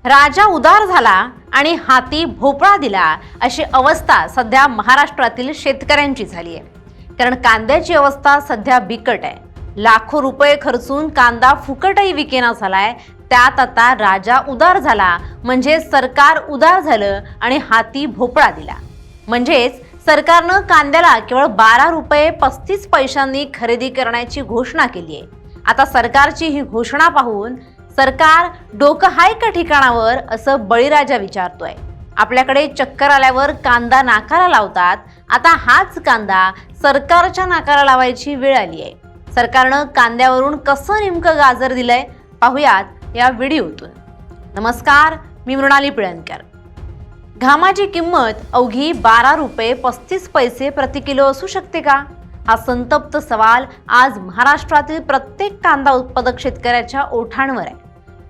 राजा उदार झाला आणि हाती भोपळा दिला अशी अवस्था सध्या महाराष्ट्रातील शेतकऱ्यांची झाली आहे. कारण कांद्याची अवस्था सध्या बिकट आहे. लाखो रुपये खर्चून कांदा फुकटही विकेना झालाय. त्यात आता राजा उदार झाला म्हणजे सरकार उदार झालं आणि हाती भोपळा दिला. म्हणजेच सरकारनं कांद्याला केवळ 12 रुपये 35 पैशांनी खरेदी करण्याची घोषणा केली आहे. आता सरकारची ही घोषणा पाहून सरकार डोकं हाय का ठिकाणावर असं बळीराजा विचारतोय. आपल्याकडे चक्कर आल्यावर कांदा नाकाला लावतात. आता हाच कांदा सरकारच्या नाकाला लावायची वेळ आली आहे. सरकारनं कांद्यावरून कसं नेमकं गाजर दिलंय पाहूयात या व्हिडिओतून. नमस्कार, मी मृणाली पिळणकर. घामाची किंमत अवघी 12 रुपये 35 पैसे प्रति किलो असू शकते का? हा संतप्त सवाल आज महाराष्ट्रातील प्रत्येक कांदा उत्पादक शेतकऱ्याच्या ओठांवर आहे.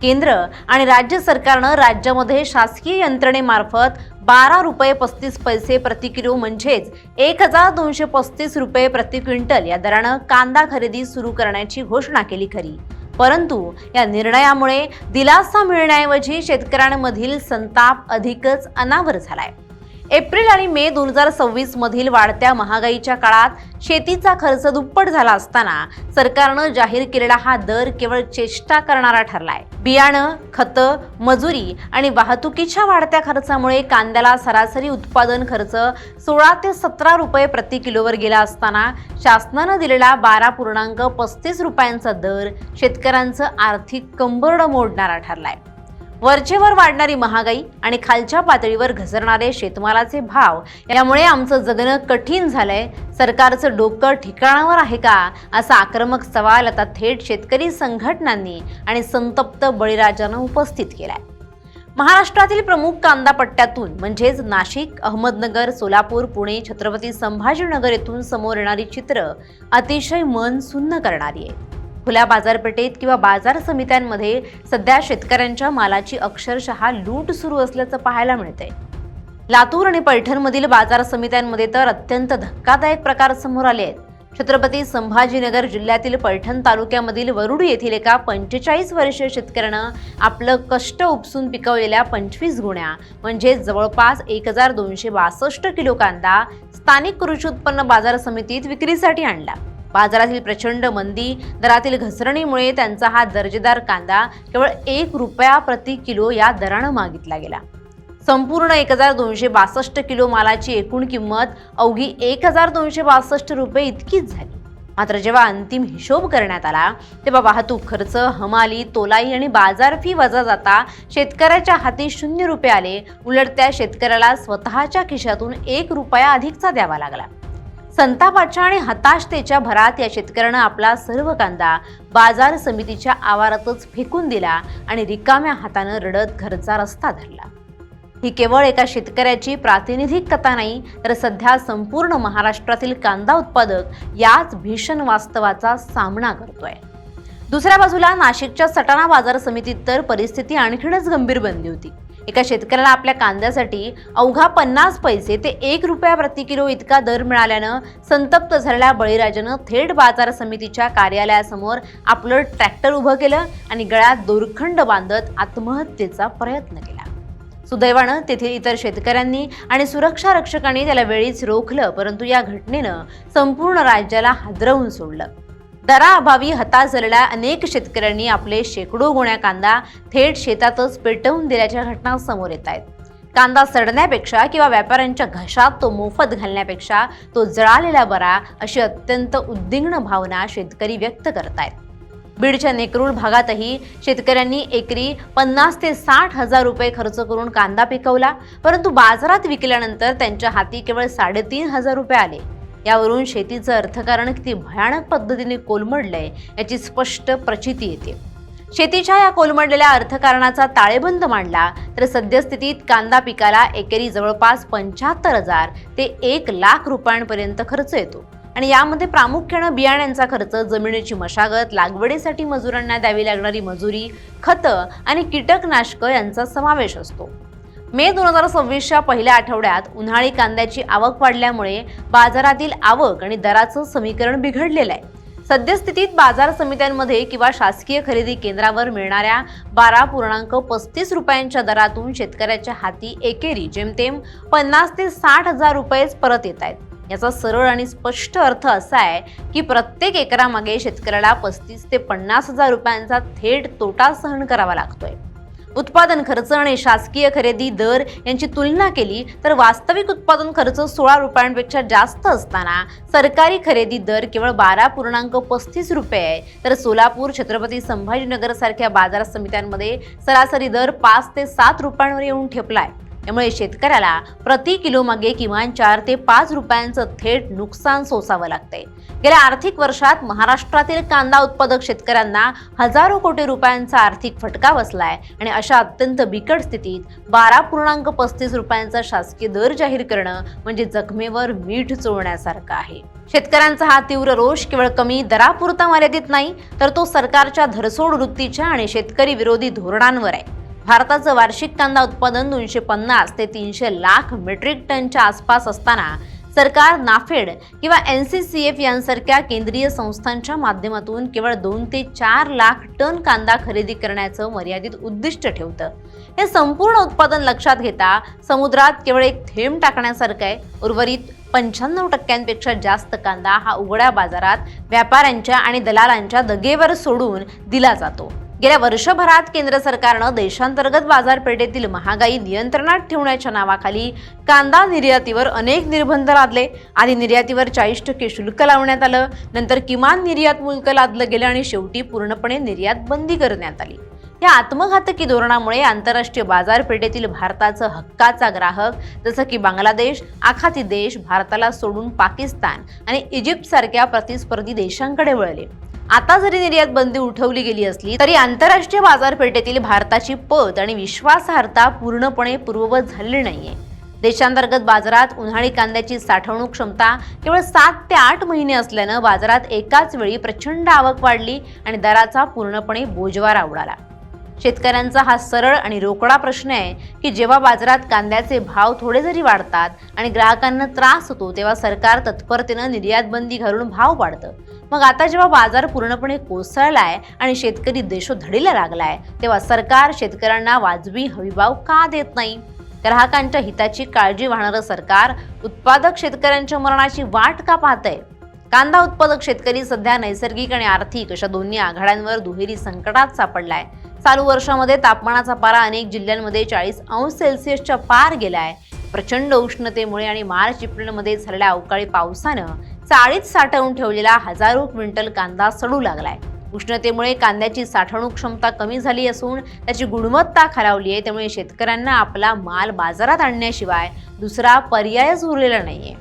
केंद्र आणि राज्य सरकारनं राज्यामध्ये शासकीय यंत्रणेमार्फत 12 रुपये 35 पैसे प्रति किलो म्हणजेच 1235 रुपये प्रति क्विंटल या दरानं कांदा खरेदी सुरू करण्याची घोषणा केली खरी, परंतु या निर्णयामुळे दिलासा मिळण्याऐवजी शेतकऱ्यांमधील संताप अधिकच अनावर झालाय. एप्रिल आणि मे 2026 मधील वाढत्या महागाईच्या काळात शेतीचा खर्च दुप्पट झाला असताना सरकारनं जाहीर केलेला हा दर केवळ चेष्टा करणारा ठरलाय. बियाणं, खतं, मजुरी आणि वाहतुकीच्या वाढत्या खर्चामुळे कांद्याला सरासरी उत्पादन खर्च 16 ते 17 रुपये प्रति किलोवर गेला असताना शासनानं दिलेला 12.35 रुपयांचा दर शेतकऱ्यांचं आर्थिक कंबरडं मोडणारा ठरलाय. वरचेवर वाढणारी महागाई आणि खालच्या पातळीवर घसरणारे शेतमालाचे भाव यामुळे आमचं जगणं कठीण झालंय. सरकारचं डोकं ठिकाणावर आहे का असा आक्रमक सवाल आता थेट शेतकरी संघटनांनी आणि संतप्त बळीराजानं उपस्थित केलाय. महाराष्ट्रातील प्रमुख कांदा पट्ट्यातून म्हणजेच नाशिक, अहमदनगर, सोलापूर, पुणे, छत्रपती संभाजीनगर येथून समोर येणारी चित्र अतिशय मन सुन्न करणारी आहे. खुल्या बाजारपेठेत किंवा बाजार समित्यांमध्ये सध्या शेतकऱ्यांच्या मालाची अक्षरशः लूट सुरू असल्याचं पाहायला मिळतंय. लातूर आणि पैठणमधील बाजार समित्यांमध्ये तर अत्यंत धक्कादायक प्रकार समोर आले आहेत. छत्रपती संभाजीनगर जिल्ह्यातील पैठण तालुक्यामधील वरुड येथील एका 45 वर्षीय शेतकऱ्यानं आपलं कष्ट उपसून पिकवलेल्या 25 गुण्या म्हणजे जवळपास 1262 किलो कांदा स्थानिक कृषी उत्पन्न बाजार समितीत विक्रीसाठी आणला. बाजारातील प्रचंड मंदी, दरातील घसरणीमुळे त्यांचा हा दर्जेदार कांदा केवळ 1 रुपया प्रति किलो या दरानं मागितला गेला. संपूर्ण 1262 किलो मालाची एकूण किंमत अवघी 1262 रुपये इतकीच झाली. मात्र जेव्हा अंतिम हिशोब करण्यात आला तेव्हा वाहतूक खर्च, हमाली, तोलाई आणि बाजार फी वजा जाता शेतकऱ्याच्या हाती 0 रुपये आले. उलट त्या शेतकऱ्याला स्वतःच्या खिशातून 1 रुपया अधिकचा द्यावा लागला. संतापाच्या आणि हताशतेच्या भरात या शेतकऱ्यानं आपला सर्व कांदा बाजार समितीच्या आवारातच फेकून दिला आणि रिकाम्या हातानं रडत घरचा रस्ता धरला. ही केवळ एका शेतकऱ्याची प्रातिनिधिक कथा नाही, तर सध्या संपूर्ण महाराष्ट्रातील कांदा उत्पादक याच भीषण वास्तवाचा सामना करतोय. दुसऱ्या बाजूला नाशिकच्या सटाणा बाजार समितीत तर परिस्थिती आणखीनच गंभीर बनली होती. एका शेतकऱ्याला आपल्या कांद्यासाठी अवघा 50 पैसे ते 1 रुपया प्रति किलो इतका दर मिळाल्यानं संतप्त झालेल्या बळीराजानं थेट बाजार समितीच्या कार्यालयासमोर आपलं ट्रॅक्टर उभं केलं आणि गळ्यात दोरखंड बांधत आत्महत्येचा प्रयत्न केला. सुदैवानं तेथील इतर शेतकऱ्यांनी आणि सुरक्षा रक्षकांनी त्याला वेळीच रोखलं, परंतु या घटनेनं संपूर्ण राज्याला हादरवून सोडलं. दराअभावी हताश झालेल्या अनेक शेतकऱ्यांनी आपले शेकडो गोण्या कांदा थेट शेतातच पेटवून दिल्याच्या घटना समोर येत आहेत. कांदा सडण्यापेक्षा किंवा व्यापाऱ्यांच्या घशात तो मोफत घालण्यापेक्षा तो जळालेला बरा अशी अत्यंत उद्विग्न भावना शेतकरी व्यक्त करतायत. बीडच्या नेकरूळ भागातही शेतकऱ्यांनी एकरी 50 ते 60 हजार रुपये खर्च करून कांदा पिकवला, परंतु बाजारात विकल्यानंतर त्यांच्या हाती केवळ 3.5 रुपये आले. यावरून शेतीचं अर्थकारण किती भयानक पद्धतीने कोलमडलंय याची स्पष्ट प्रचिती येते. शेतीच्या या कोलमडलेल्या अर्थकारणाचा ताळेबंद मांडला तर सद्यस्थितीत कांदा पिकाला एकरी जवळपास 75,000 ते 1 लाख रुपयांपर्यंत खर्च येतो आणि यामध्ये प्रामुख्यानं बियाण्यांचा खर्च, जमिनीची मशागत, लागवडीसाठी मजुरांना द्यावी लागणारी मजुरी, खतं आणि कीटकनाशकं यांचा समावेश असतो. मे 2026च्या पहिल्या आठवड्यात उन्हाळी कांद्याची आवक वाढल्यामुळे बाजारातील आवक आणि दराचं समीकरण बिघडलेलं आहे. सद्यस्थितीत बाजार समित्यांमध्ये किंवा शासकीय खरेदी केंद्रावर मिळणाऱ्या 12.35 रुपयांच्या दरातून शेतकऱ्याच्या हाती एकेरी जेमतेम 50 ते 60 हजार रुपयेच परत येत आहेत. याचा सरळ आणि स्पष्ट अर्थ असा आहे की प्रत्येक एकरामागे शेतकऱ्याला 35 ते 50 हजार रुपयांचा थेट तोटा सहन करावा लागतोय. उत्पादन खर्च आणि शासकीय खरेदी दर यांची तुलना केली तर वास्तविक उत्पादन खर्च 16 रुपयांपेक्षा जास्त असताना सरकारी खरेदी दर केवळ 12.35 रुपये आहे. तर सोलापूर, छत्रपती संभाजीनगर सारख्या बाजार समित्यांमध्ये सरासरी दर 5 ते 7 रुपयांवर येऊन ठेपलाय. त्यामुळे शेतकऱ्याला प्रति किलो मागे किमान 4 ते 5 रुपयांचं थेट नुकसान सोसावं लागतंय. गेल्या आर्थिक वर्षात महाराष्ट्रातील कांदा उत्पादक शेतकऱ्यांना हजारो कोटी रुपयांचा आर्थिक फटका बसलाय आणि अशा अत्यंत बिकट स्थितीत 12.35 रुपयांचा शासकीय दर जाहीर करणं म्हणजे जखमेवर मीठ चोळण्यासारखं आहे. शेतकऱ्यांचा हा तीव्र रोष केवळ कमी दरापुरता मर्यादित नाही, तर तो सरकारच्या धरसोड वृत्तीच्या आणि शेतकरी विरोधी धोरणांवर आहे. भारताचं वार्षिक कांदा उत्पादन 250 ते 300 लाख मेट्रिक टनच्या आसपास असताना सरकार नाफेड किंवा NCCF यांसारख्या केंद्रीय संस्थांच्या माध्यमातून केवळ 2 ते 4 लाख टन कांदा खरेदी करण्याचं मर्यादित उद्दिष्ट ठेवतं. हे संपूर्ण उत्पादन लक्षात घेता समुद्रात केवळ एक थेंब टाकण्यासारखं आहे. उर्वरित 95% जास्त कांदा हा उघड्या बाजारात व्यापाऱ्यांच्या आणि दलालांच्या दगेवर सोडून दिला जातो. गेल्या वर्षभरात केंद्र सरकारनं देशांतर्गत बाजारपेठेतील महागाई नियंत्रणात ठेवण्याच्या नावाखाली कांदा निर्यातीवर अनेक निर्बंध लादले. आधी निर्यातीवर 40% शुल्क लावण्यात आलं, नंतर किमान निर्यात शुल्क लादलं गेलं आणि शेवटी पूर्णपणे निर्यात बंदी करण्यात आली. या आत्मघातकी धोरणामुळे आंतरराष्ट्रीय बाजारपेठेतील भारताचा हक्काचा ग्राहक जसं की बांगलादेश, आखाती देश भारताला सोडून पाकिस्तान आणि इजिप्त सारख्या प्रतिस्पर्धी देशांकडे वळले. आता जरी निर्यात बंदी उठवली गेली असली तरी आंतरराष्ट्रीय बाजारपेठेतील भारताची पत आणि विश्वासार्हता पूर्णपणे पूर्ववत झालेली नाहीये. देशांतर्गत बाजारात उन्हाळी कांद्याची साठवणूक क्षमता केवळ 7 ते 8 महिने असल्यानं बाजारात एकाच वेळी प्रचंड आवक वाढली आणि दराचा पूर्णपणे बोजवारा उडाला. शेतकऱ्यांचा हा सरळ आणि रोकडा प्रश्न आहे की जेव्हा बाजारात कांद्याचे भाव थोडे जरी वाढतात आणि ग्राहकांना त्रास होतो तेव्हा सरकार तत्परतेनं निर्यात बंदी घालून भाव वाढतं. मग आता जेव्हा बाजार पूर्णपणे कोसळलाय आणि शेतकरी देशोधडीला लागलाय तेव्हा सरकार शेतकऱ्यांना वाजवी हमीभाव का देत नाही? ग्राहकांच्या हिताची काळजी वाहणारं सरकार उत्पादक शेतकऱ्यांच्या मरणाची वाट का पाहतंय? कांदा उत्पादक शेतकरी सध्या नैसर्गिक आणि आर्थिक अशा दोन्ही आघाड्यांवर दुहेरी संकटात सापडलाय. चालू वर्षामध्ये तापमानाचा पारा अनेक जिल्ह्यांमध्ये 40°C पार गेलाय. प्रचंड उष्णतेमुळे आणि मार्च-एप्रिलमध्ये झालेल्या अवकाळी पावसानं चाळीत साठवून ठेवलेला हजारो क्विंटल कांदा सडू लागलाय. उष्णतेमुळे कांद्याची साठवणूक क्षमता कमी झाली असून त्याची गुणवत्ता खालावली आहे. त्यामुळे शेतकऱ्यांना आपला माल बाजारात आणण्याशिवाय दुसरा पर्यायच उरलेला नाहीये.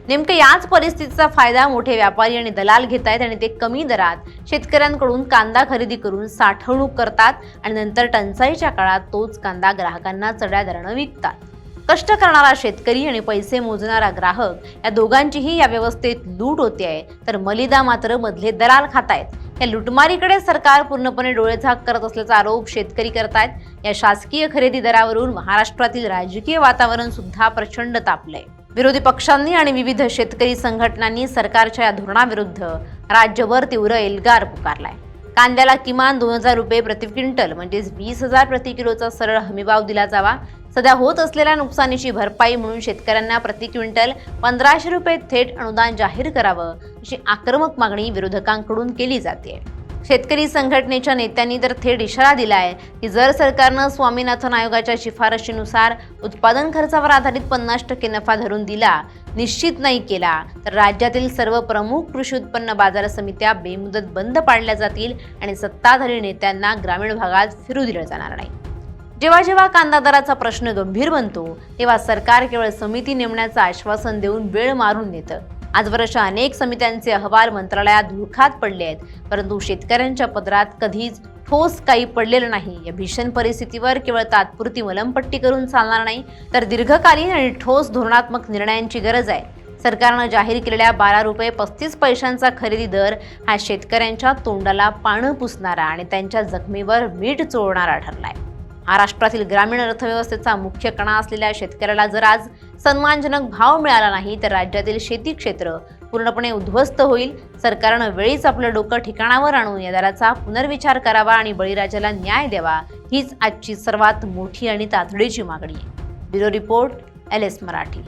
नेमकं याच परिस्थितीचा फायदा मोठे व्यापारी आणि दलाल घेत आहेत आणि ते कमी दरात शेतकऱ्यांकडून कांदा खरेदी करून साठवणूक करतात आणि नंतर टंचाईच्या काळात तोच कांदा ग्राहकांना चढ्या दरानं विकतात. कष्ट करणारा शेतकरी आणि पैसे मोजणारा ग्राहक या दोघांचीही या व्यवस्थेत लूट होते आहे, तर मलिदा मात्र मधले दलाल खातायत. या लुटमारीकडे सरकार पूर्णपणे डोळेझाक करत असल्याचा आरोप शेतकरी करतायत. या शासकीय खरेदी दरावरून महाराष्ट्रातील राजकीय वातावरण सुद्धा प्रचंड तापलंय. विरोधी पक्षांनी आणि विविध शेतकरी संघटनांनी सरकारच्या या धोरणाविरुद्ध राज्यभर तीव्र एल्गार पुकारलाय. कांद्याला किमान 2000 रुपये प्रति क्विंटल म्हणजेच 20,000 प्रति किलोचा सरळ हमीभाव दिला जावा. सध्या होत असलेल्या नुकसानीची भरपाई म्हणून शेतकऱ्यांना प्रति क्विंटल 1500 रुपये थेट अनुदान जाहीर करावं अशी आक्रमक मागणी विरोधकांकडून केली जाते. शेतकरी संघटनेच्या नेत्यांनी तर थेट इशारा दिलाय की जर सरकारनं स्वामीनाथन आयोगाच्या शिफारशीनुसार उत्पादन खर्चावर आधारित 50% नफा धरून दिला निश्चित नाही केला तर राज्यातील सर्व प्रमुख कृषी उत्पन्न बाजार समित्या बेमुदत बंद पाडल्या जातील आणि सत्ताधारी नेत्यांना ग्रामीण भागात फिरू दिलं जाणार नाही. जेव्हा जेव्हा कांदा दराचा प्रश्न गंभीर बनतो तेव्हा सरकार केवळ समिती नेमण्याचं आश्वासन देऊन वेळ मारून नेतं. आजवर अशा अनेक समित्यांचे अहवाल मंत्रालयात धुळखात पडले आहेत, परंतु शेतकऱ्यांच्या पदरात कधीच ठोस काही पडलेलं नाही. या भीषण परिस्थितीवर केवळ तात्पुरती मलमपट्टी करून चालणार नाही, तर दीर्घकालीन आणि ठोस धोरणात्मक निर्णयांची गरज आहे. सरकारनं जाहीर केलेल्या 12 रुपये 35 पैशांचा खरेदी दर हा शेतकऱ्यांच्या तोंडाला पानं पुसणारा आणि त्यांच्या जखमीवर मीठ चोळणारा ठरलाय. महाराष्ट्रातील ग्रामीण अर्थव्यवस्थेचा मुख्य कणा असलेल्या शेतकऱ्याला जर आज सन्मानजनक भाव मिळाला नाही तर राज्यातील शेती क्षेत्र पूर्णपणे उद्ध्वस्त होईल. सरकारनं वेळीच आपलं डोकं ठिकाणावर आणून या दराचा पुनर्विचार करावा आणि बळीराजाला न्याय द्यावा, हीच आजची सर्वात मोठी आणि तातडीची मागणी आहे. Bureau report, LS Marathi.